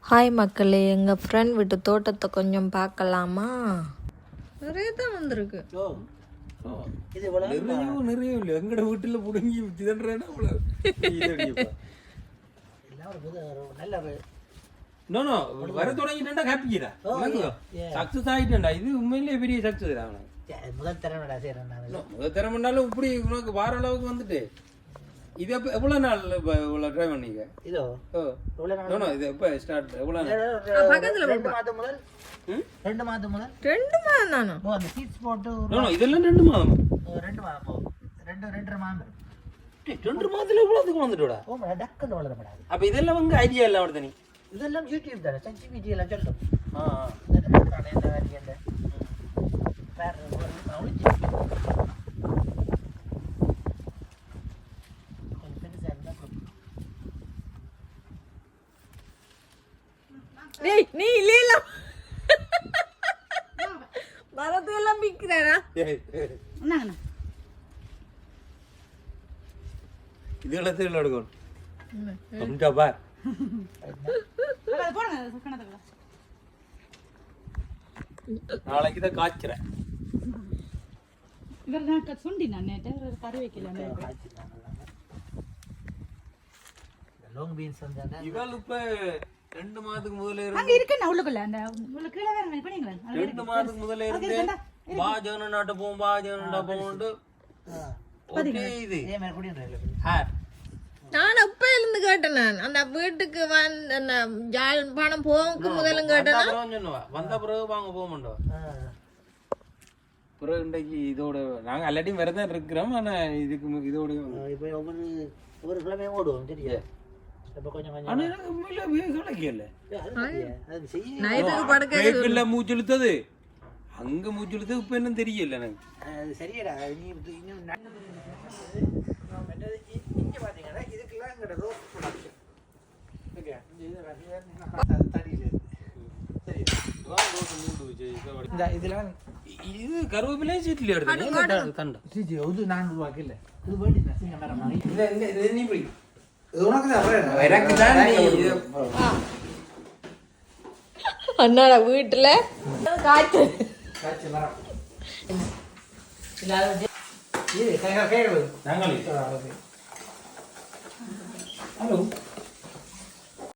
Hi மக்களே, எங்கள் friend வீட்டு தோட்டத்தை கொஞ்சம் பார்க்கலாமா? நிறைய தான் வந்திருக்கு. நிறைய இல்லை எங்கட வீட்டில் பிடுங்கி திதன்றேன்னா வர தொடங்கிட்டா ஹாப்பிடா சக்சஸ் ஆகிட்டேன்டா. இது உண்மையிலேயே பெரிய சக்சஸ் தான். முதல் திறமைனாலும் இப்படி உனக்கு வார அளவுக்கு வந்துட்டு இது எப்ப எவ்வளவு நாள் இவ்வளவு ட்ரை பண்ணீங்க? இதோ இது எப்ப ஸ்டார்ட் எவ்வளவு நாள்? பக்கத்துல 2 மாதம் முதல் 2 மாதம் முதல் 2 மாதம் தானா? அந்த சீட்ஸ் போட்டு இதெல்லாம் 2 மாதம் 2 மாதம் 2 மாதம் 2 மாதத்துல இவ்வளவுக்கு வந்துட்டோடா. ஓ டக்குன்னு வளரப்படாது. அப்ப இதெல்லாம் வந்து ஐடியா இல்ல அவர்தனி. இதெல்லாம் யூடியூப் தானே ChatGPT எல்லாம் சொல்லும். நீ இல்ல மரத்தெல்லாம் விற்கிறாரா? இது எல்லாத்தையும் எடுக்கணும். கொஞ்சம் பார் நாளைக்கு தான் காய்ச்சிறேன். லாங் பீன்ஸ் வந்தாங்க. இவள் இப்ப 2 மாதத்துக்கு முதல்ல அங்க இருக்கு நான் உள்ளுக்குள்ள அந்த உள்ள கீழ வேற பண்ணீங்களா? 2 மாதத்துக்கு முதல்ல இருந்து பாஜன நாட்ட போவோம் பாஜன நாட்ட போவோம்னு ஓகே. இது ஏ மேல குடின்றல. நான் அப்ப இருந்து கேட்டேன். நான் அந்த வீட்டுக்கு வந்து அந்த யாழ்ப்பாணம் போகுக்கு முதலும் கேட்டேன். வந்த பிறகு வாங்க போக மாட்டோம். பிறகு இன்றைக்கு இதோட நாங்க எல்லாத்தையும் வேற தான் இருக்கிறோம். ஆனா இதுக்கு இதோட இப்போ ஒவ்வொரு கிழமையும் ஓடுவோம் தெரியும். இப்ப கொஞ்சம் ஆனா உண்மையில வேகலைக்கல அது செய்ய நைட்டுக்கு படுக்க வேகல மூச்சு இழுத்தது அங்க மூச்சு இழுத்தது இப்ப என்ன தெரியல எனக்கு. அது சரியாடா. நீ இன்னும் இங்க பாத்தீங்கன்னா இதுக்கெல்லாம் எங்கட ரோஸ் ப்ரொடக்ஷன் ஓகே. இது தடியில சரி இந்த இதெல்லாம் இது கருவேப்பிலை சீட்ல எடுத்து தண்டை சிஜி இது 4 ரூபாய்க்கு இல்ல. இது வேண்டினா சின்ன மரம் மாதிரி. இது நீ பிடி. இது உனக்கு தான் எனக்கு தான் நீ அண்ணாட வீட்டுல காய்ச்சி மரம் இது கைகள் நாங்களே. ஹலோ